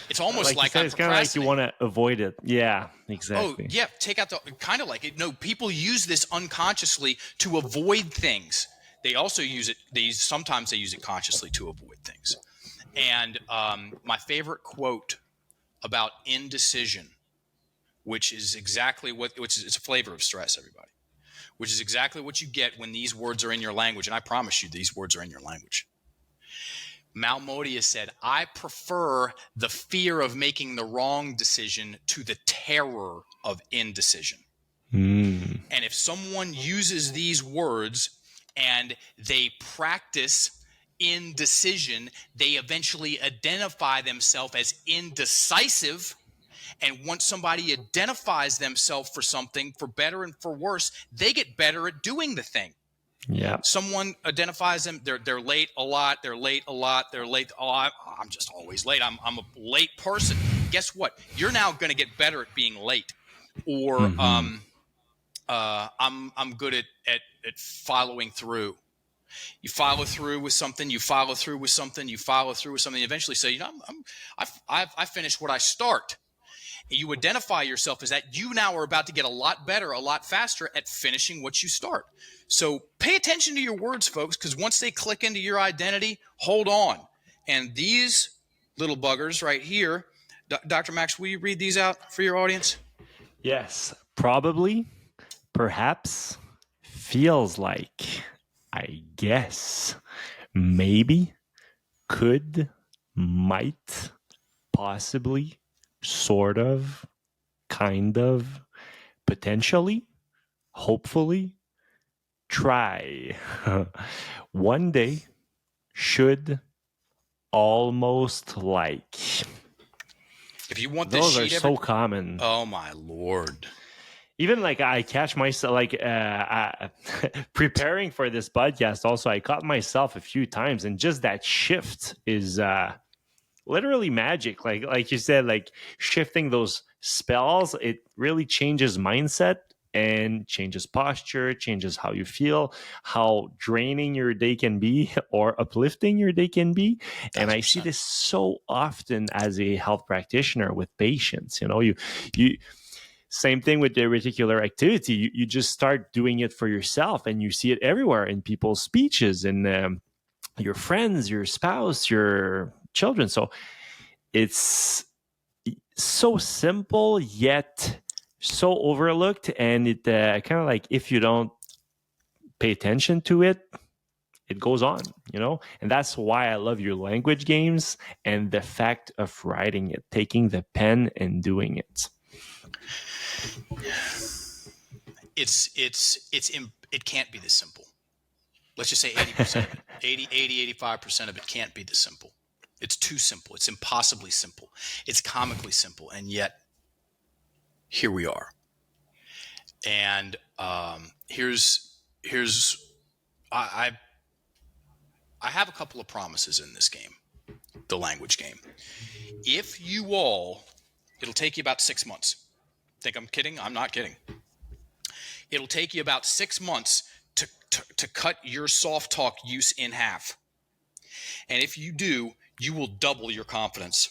It's almost like said, it's kind of like you want to avoid it. Yeah, exactly. Oh, yeah. Take out kind of like it. No, people use this unconsciously to avoid things. They also use it. Sometimes they use it consciously to avoid things. And my favorite quote about indecision, which is it's a flavor of stress, everybody, which is exactly what you get when these words are in your language. And I promise you, these words are in your language. Malmodia said, I prefer the fear of making the wrong decision to the terror of indecision. And if someone uses these words and they practice indecision, they eventually identify themselves as indecisive. And once somebody identifies themselves for something, for better and for worse, they get better at doing the thing. Yeah. Someone identifies them, they're late a lot, they're late a lot, they're late. Oh, I'm just always late. I'm a late person. Guess what? You're now going to get better at being late. Or I'm good at following through. You follow through with something. You follow through with something. You follow through with something. You eventually say, I finish what I start. And you identify yourself as that. You now are about to get a lot better, a lot faster at finishing what you start. So pay attention to your words, folks, because once they click into your identity, hold on. And these little buggers right here, Dr. Max, will you read these out for your audience? Yes. Probably, perhaps, feels like, I guess, maybe, could, might, possibly, sort of, kind of, potentially, hopefully, try, one day, should, almost like. If you want this those are so common. Oh my Lord. Even like I catch myself preparing for this podcast. Also, I caught myself a few times, and just that shift is literally magic. Like you said, like shifting those spells, it really changes mindset and changes posture, changes how you feel, how draining your day can be or uplifting your day can be. 100%. And I see this so often as a health practitioner with patients. You Same thing with the reticular activity. You just start doing it for yourself, and you see it everywhere in people's speeches and your friends, your spouse, your children. So it's so simple yet so overlooked, and it kind of like, if you don't pay attention to it, it goes on, and that's why I love your language games and the fact of writing it, taking the pen and doing it. It can't be this simple. Let's just say 80% of it. 85% of it can't be this simple. It's too simple. It's impossibly simple. It's comically simple. And yet, here we are. And I have a couple of promises in this game, the language game. If you all, it'll take you about 6 months. Think I'm kidding? I'm not kidding. It'll take you about 6 months to cut your soft talk use in half. And if you do, you will double your confidence.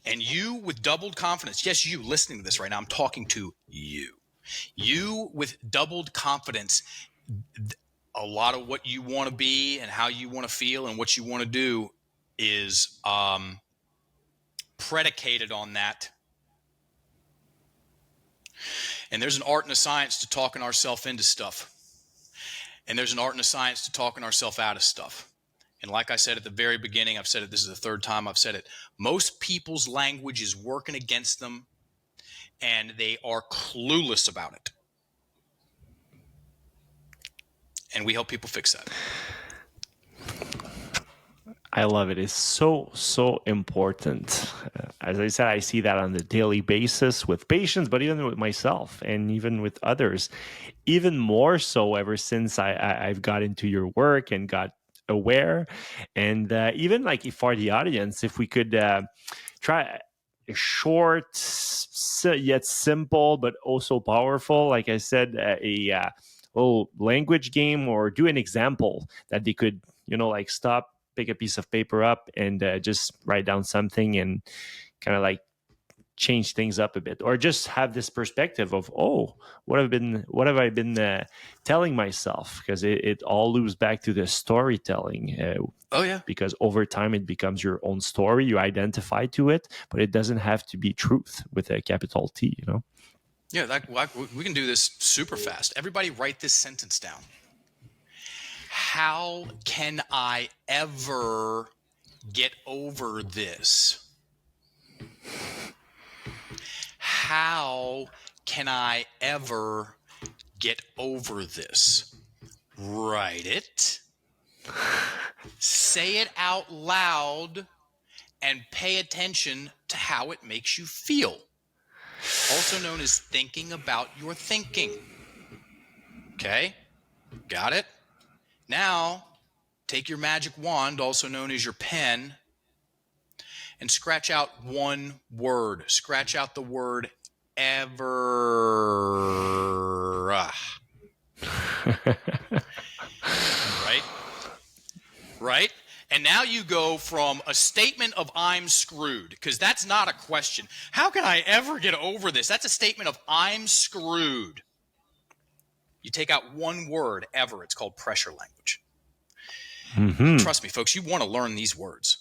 And you with doubled confidence, yes, you listening to this right now, I'm talking to you. You with doubled confidence, a lot of what you want to be and how you want to feel and what you want to do is predicated on that. And there's an art and a science to talking ourselves into stuff. And there's an art and a science to talking ourselves out of stuff. And like I said at the very beginning, I've said it, this is the third time I've said it. Most people's language is working against them, and they are clueless about it. And we help people fix that. I love it. It's so, so important. As I said, I see that on the daily basis with patients, but even with myself and even with others, even more so ever since I've got into your work and got aware. And even like for the audience, if we could try a short yet simple, but also powerful, like I said, a little language game, or do an example that they could, like stop, pick a piece of paper up and just write down something and kind of like change things up a bit, or just have this perspective of, what have I been telling myself, because it all loops back to the storytelling. Because over time it becomes your own story. You identify to it, but it doesn't have to be truth with a capital T. Yeah, we can do this super fast. Everybody write this sentence down. How can I ever get over this? How can I ever get over this? Write it. Say it out loud and pay attention to how it makes you feel. Also known as thinking about your thinking. Okay? Got it? Now, take your magic wand, also known as your pen, and scratch out one word. Scratch out the word ever. Right? And now you go from a statement of I'm screwed, because that's not a question. How can I ever get over this? That's a statement of I'm screwed. You take out one word, ever. It's called pressure language. Mm-hmm. Trust me, folks, you want to learn these words.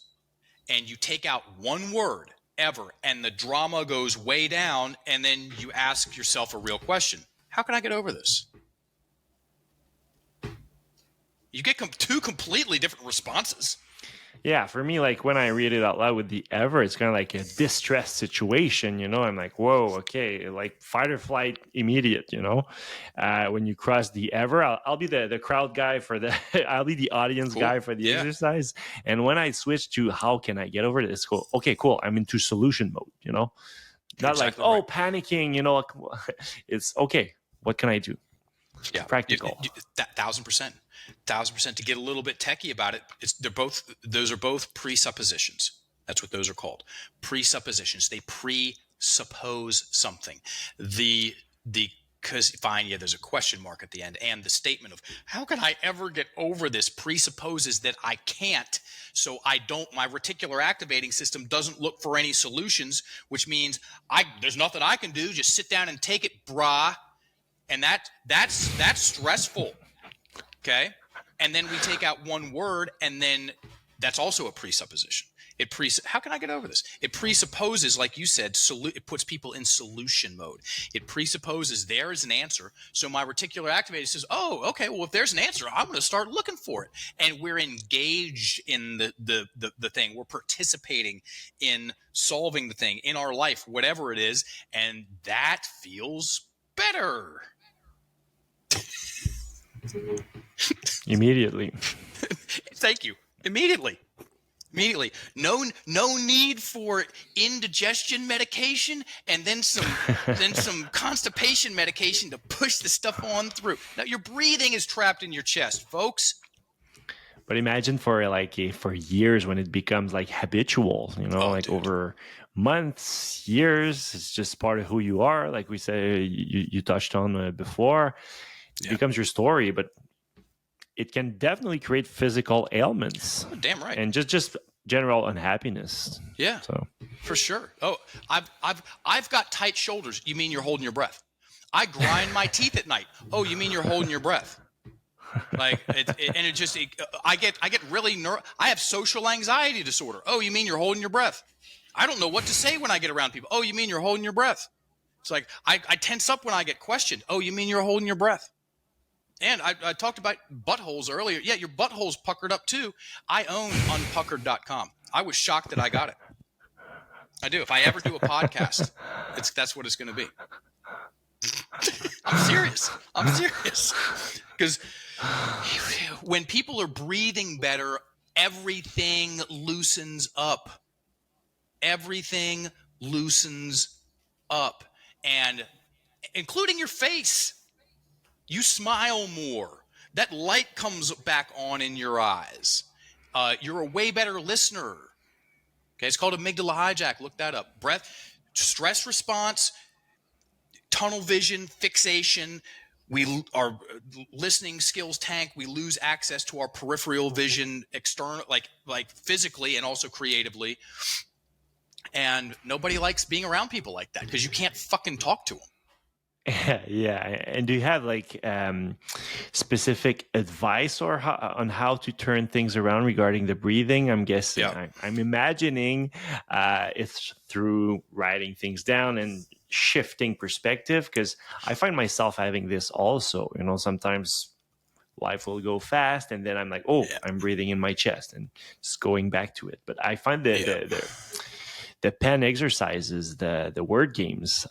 And you take out one word, ever, and the drama goes way down, and then you ask yourself a real question. How can I get over this? You get two completely different responses. Yeah, for me, like when I read it out loud with the ever, it's kind of like a distress situation, I'm like, whoa, okay, like fight or flight immediate, when you cross the ever, I'll be the crowd guy I'll be the audience guy for the exercise. And when I switch to how can I get over this, go, okay, cool, I'm into solution mode, not exactly like, right. Panicking, it's okay, what can I do? Yeah, practical. 1,000%. 1,000%. To get a little bit techie about it, those are both presuppositions. That's what those are called. Presuppositions. They presuppose something. The because fine, yeah, there's a question mark at the end, and the statement of how can I ever get over this presupposes that I can't. So my reticular activating system doesn't look for any solutions, which means there's nothing I can do. Just sit down and take it, brah. And that's stressful. Okay. And then we take out one word, and then that's also a presupposition. How can I get over this? It presupposes, like you said, it puts people in solution mode. It presupposes there is an answer. So my reticular activator says, oh, okay, well, if there's an answer, I'm going to start looking for it. And we're engaged in the thing. We're participating in solving the thing in our life, whatever it is. And that feels better. Immediately. Thank you. Immediately. No need for indigestion medication and then some constipation medication to push the stuff on through. Now your breathing is trapped in your chest, folks. But imagine for years when it becomes like habitual, dude. Over months, years, it's just part of who you are. Like we say, you touched on before, it becomes your story, but it can definitely create physical ailments. Oh, damn right. And just general unhappiness. Yeah. So for sure. Oh, I've got tight shoulders. You mean you're holding your breath? I grind my teeth at night. Oh, you mean you're holding your breath? I get really I have social anxiety disorder. Oh, you mean you're holding your breath? I don't know what to say when I get around people. Oh, you mean you're holding your breath? It's like I tense up when I get questioned. Oh, you mean you're holding your breath? And I talked about buttholes earlier. Yeah, your butthole's puckered up too. I own unpuckered.com. I was shocked that I got it. I do. If I ever do a podcast, that's what it's going to be. I'm serious. Because when people are breathing better, everything loosens up. Everything loosens up, and including your face. You smile more. That light comes back on in your eyes. You're a way better listener. Okay, it's called amygdala hijack. Look that up. Breath, stress response, tunnel vision, fixation. Our listening skills tank. We lose access to our peripheral vision, external, like physically and also creatively. And nobody likes being around people like that because you can't fucking talk to them. Yeah. And do you have specific advice on how to turn things around regarding the breathing? I'm guessing, I'm imagining it's through writing things down and shifting perspective, because I find myself having this also. Sometimes life will go fast and then I'm like, I'm breathing in my chest and just going back to it. But I find that the pen exercises, the word games,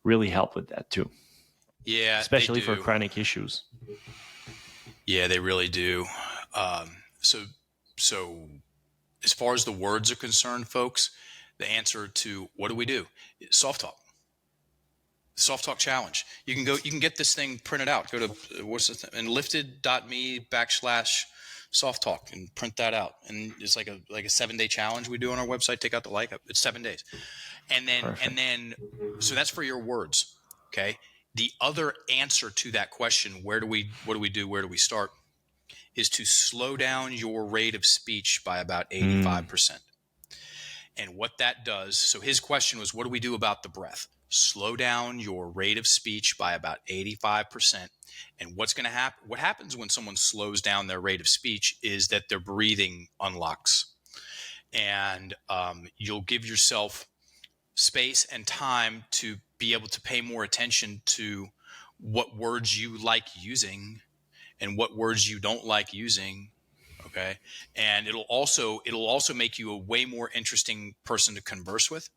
really help with that too. Yeah, especially for chronic issues. Yeah, they really do. So as far as the words are concerned, folks, the answer to what do we do? Soft talk. Soft talk challenge. You can get this thing printed out. Go to enlifted.me/soft talk and print that out. And it's like a 7-day challenge we do on our website. Take out the it's 7 days. And then so that's for your words. Okay. The other answer to that question, what do we do? Where do we start? Is to slow down your rate of speech by about 85%. And what that does, so his question was, what do we do about the breath? Slow down your rate of speech by about 85%. And what's going to happen? What happens when someone slows down their rate of speech is that their breathing unlocks. And you'll give yourself space and time to be able to pay more attention to what words you like using and what words you don't like using. Okay. And it'll also make you a way more interesting person to converse with,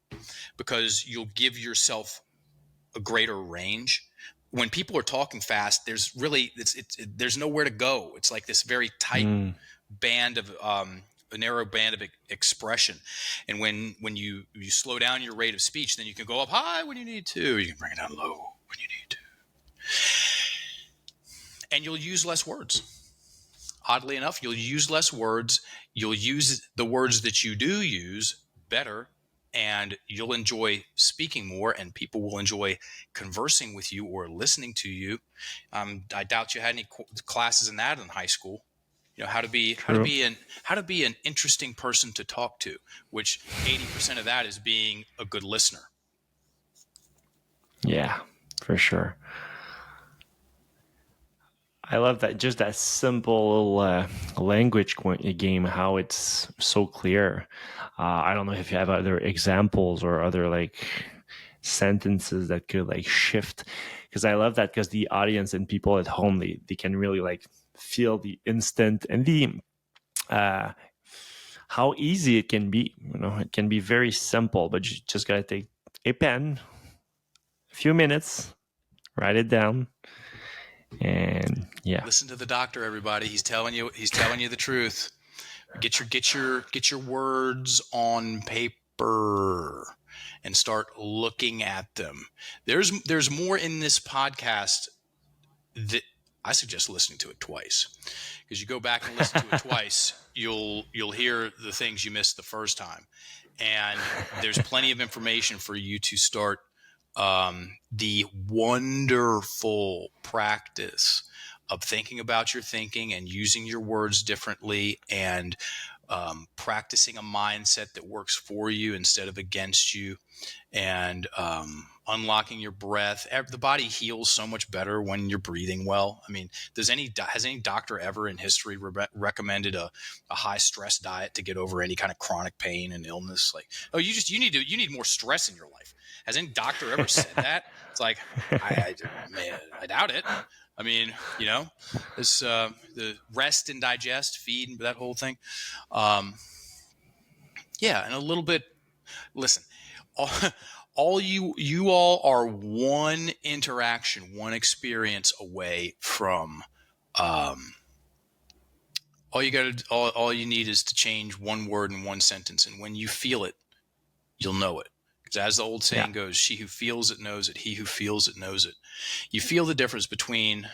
because you'll give yourself a greater range. When people are talking fast, there's there's nowhere to go. It's like this very tight band of a narrow band of expression. And when you slow down your rate of speech, then you can go up high when you need to. You can bring it down low when you need to. And you'll use less words. Oddly enough, you'll use less words. You'll use the words that you do use better, and you'll enjoy speaking more, and people will enjoy conversing with you or listening to you. I doubt you had any classes in that in high school. You know, how to be an interesting person to talk to, which 80% of that is being a good listener. Yeah, for sure. I love that, just that simple language game, how it's so clear. I don't know if you have other examples or other like sentences that could like shift, because I love that, because the audience and people at home, they can really like feel the instant and the how easy it can be. You know, it can be very simple, but you just gotta take a pen, a few minutes, write it down, and yeah. Listen to the doctor, everybody. He's telling you the truth. Get your words on paper and start looking at them. There's more in this podcast that I suggest listening to it twice, because you go back and listen to it twice, you'll hear the things you missed the first time, and there's plenty of information for you to start the wonderful practice of thinking about your thinking and using your words differently, and practicing a mindset that works for you instead of against you, and unlocking your breath. The body heals so much better when you're breathing well. I mean, has any doctor ever in history recommended a high stress diet to get over any kind of chronic pain and illness? Like, oh, you need more stress in your life. Has any doctor ever said that? It's like, I doubt it. I mean, you know, this the rest and digest, feed, that whole thing. Yeah, and a little bit. Listen, all you all are one interaction, one experience away from. All you need is to change one word in one sentence, and when you feel it, you'll know it. Because as the old saying goes, "She who feels it knows it. He who feels it knows it." You feel the difference between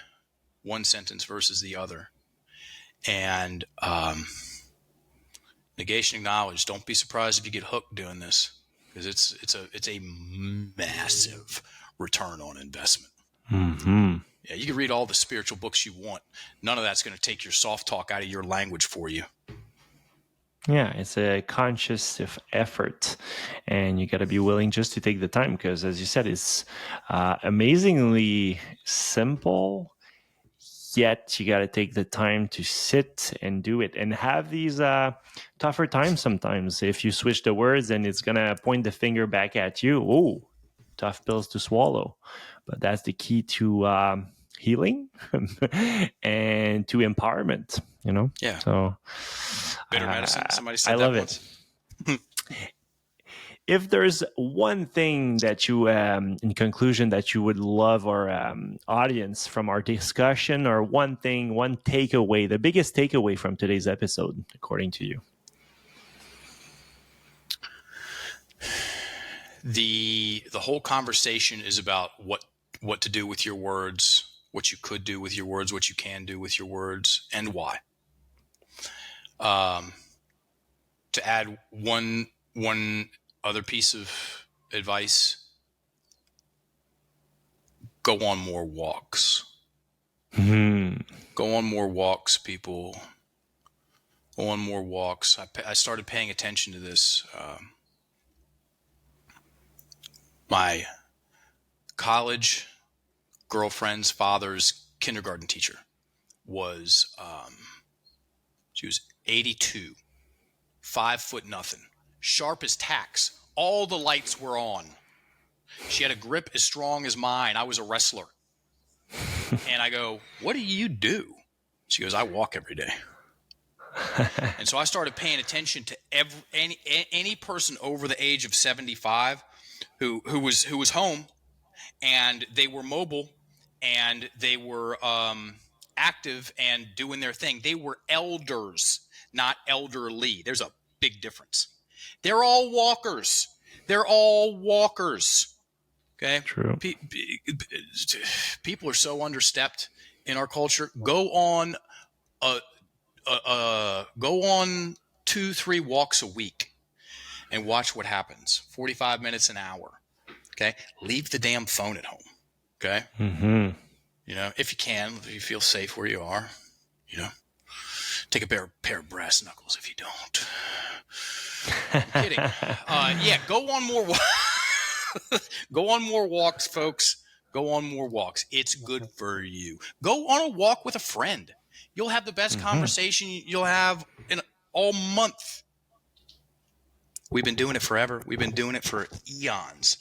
one sentence versus the other, and negation acknowledged. Don't be surprised if you get hooked doing this, because it's a massive return on investment. Mm-hmm. Yeah, you can read all the spiritual books you want. None of that's going to take your soft talk out of your language for you. Yeah, it's a conscious effort, and you got to be willing just to take the time, because, as you said, it's amazingly simple. Yet you got to take the time to sit and do it, and have these tougher times sometimes. If you switch the words, and it's gonna point the finger back at you. Oh, tough pills to swallow. But that's the key to healing and to empowerment. You know. Yeah. So. Bitter medicine. Somebody said I that love once. it. If there's one thing that you, in conclusion, that you would love our audience from our discussion, or one takeaway, the biggest takeaway from today's episode, according to you? The whole conversation is about what to do with your words, what you could do with your words, what you can do with your words, and why. To add one other piece of advice: go on more walks. Go on more walks, people. Go on more walks. I started paying attention to this. My college girlfriend's father's kindergarten teacher was, she was 82, 5'0" sharp as tacks. All the lights were on. She had a grip as strong as mine. I was a wrestler. And I go, "What do you do?" She goes, "I walk every day." And so I started paying attention to any person over the age of 75 who was home, and they were mobile, and they were active and doing their thing. They were elders, not elderly. There's a big difference. They're all walkers. Okay. True. People are so understepped in our culture. Go on 2-3 walks a week. and watch what happens. 45 minutes, an hour. Okay. Leave the damn phone at home. Okay. Mm-hmm. You know, if you can, if you feel safe where you are, you know, take a pair of brass knuckles if you don't. I'm kidding. Yeah, go on more go on more walks, folks. Go on more walks. It's good for you. Go on a walk with a friend. You'll have the best conversation you'll have in all month. We've been doing it forever. We've been doing it for eons.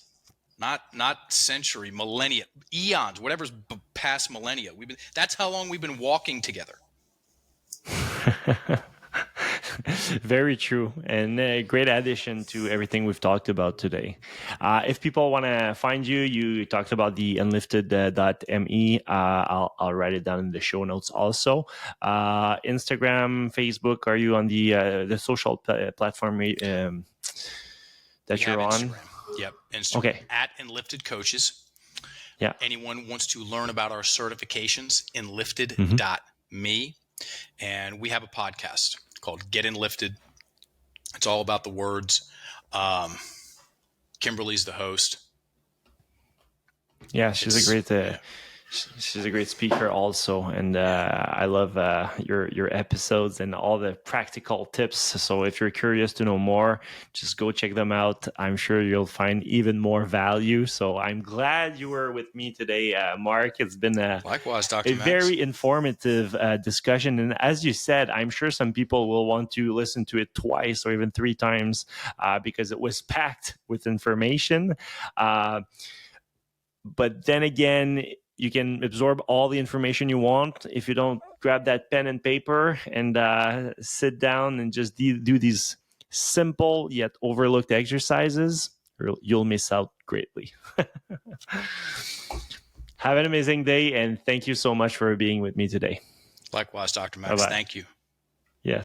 Not century, millennia, eons, whatever's past millennia. That's how long we've been walking together. Very true, and a great addition to everything we've talked about today. If people want to find you, you talked about the Enlifted.me. I'll write it down in the show notes also. Instagram, Facebook, are you on the social platform that you're on? Instagram. Yep, Instagram. Okay. At Enlifted Coaches. Yeah. Anyone wants to learn about our certifications, Enlifted.me. And we have a podcast called Get Enlifted. It's all about the words. Kimberly's the host. Yeah, she's a great speaker also, and I love your episodes and all the practical tips. So if you're curious to know more, just go check them out. I'm sure you'll find even more value. So I'm glad you were with me today, Mark. It's been likewise, Dr. Max. Very informative discussion, and as you said, I'm sure some people will want to listen to it twice or even 3 times because it was packed with information. But then again, you can absorb all the information you want if you don't grab that pen and paper and sit down and just do these simple yet overlooked exercises, or you'll miss out greatly. Have an amazing day, and thank you so much for being with me today. Likewise, Dr. Max. Bye-bye. Thank you.